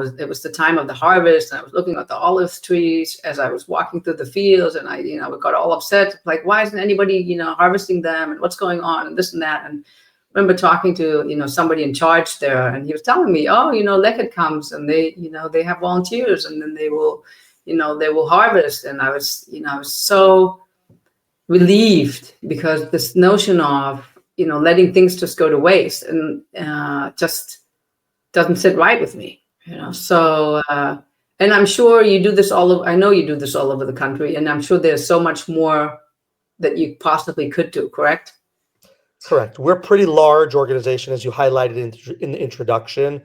it was the time of the harvest, and I was looking at the olive trees as I was walking through the fields, and I, got all upset, like, why isn't anybody, harvesting them, and what's going on, and this and that. And I remember talking to, somebody in charge there, and he was telling me, oh, Lekket comes, and they have volunteers, and then they will harvest. And I was so relieved, because this notion of, letting things just go to waste, and just doesn't sit right with me. So and I'm sure you do this I know you do this all over the country, and I'm sure there's so much more that you possibly could do, correct? Correct. We're a pretty large organization, as you highlighted in the introduction.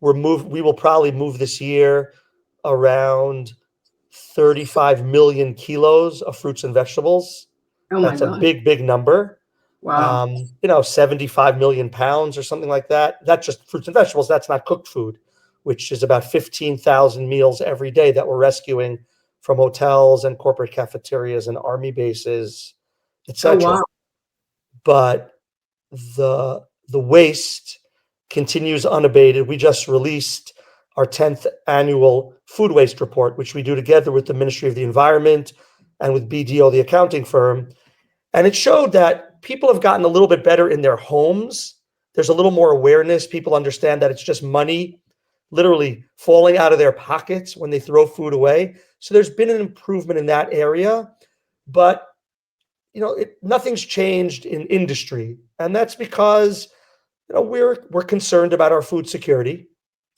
We will probably move this year around 35 million kilos of fruits and vegetables. Oh my That's God. a big number. Wow. 75 million pounds or something like that. That's just fruits and vegetables. That's not cooked food, which is about 15,000 meals every day that we're rescuing from hotels and corporate cafeterias and army bases, etc. Oh, wow. But the waste continues unabated. We just released our 10th annual food waste report, which we do together with the Ministry of the Environment and with BDO, the accounting firm. And it showed that people have gotten a little bit better in their homes. There's a little more awareness. People understand that it's just money literally falling out of their pockets when they throw food away. So there's been an improvement in that area, but nothing's changed in industry, and that's because we're concerned about our food security.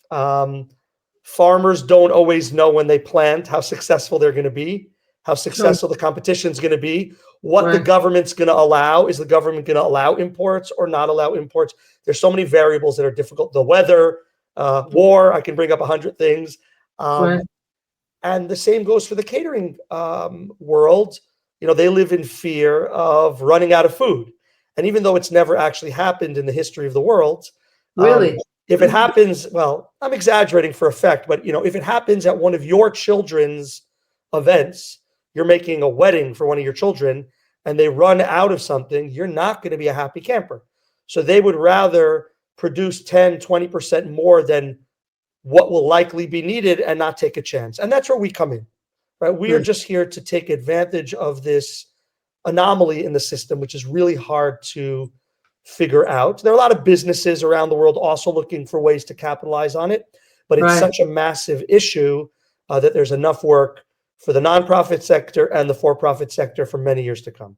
Farmers don't always know when they plant how successful they're going to be, how successful the competition is going to be, what the government's going to allow. Is the government going to allow imports or not allow imports? There's so many variables that are difficult. The weather, war, I can bring up 100 things. And the same goes for the catering world. They live in fear of running out of food. And even though it's never actually happened in the history of the world, really, if it happens, well, I'm exaggerating for effect, but if it happens at one of your children's events, you're making a wedding for one of your children, and they run out of something, you're not going to be a happy camper. So they would rather produce 10, 20% more than what will likely be needed and not take a chance. And that's where we come in, right? We are just here to take advantage of this anomaly in the system, which is really hard to figure out. There are a lot of businesses around the world also looking for ways to capitalize on it, but it's such a massive issue that there's enough work for the nonprofit sector and the for-profit sector for many years to come.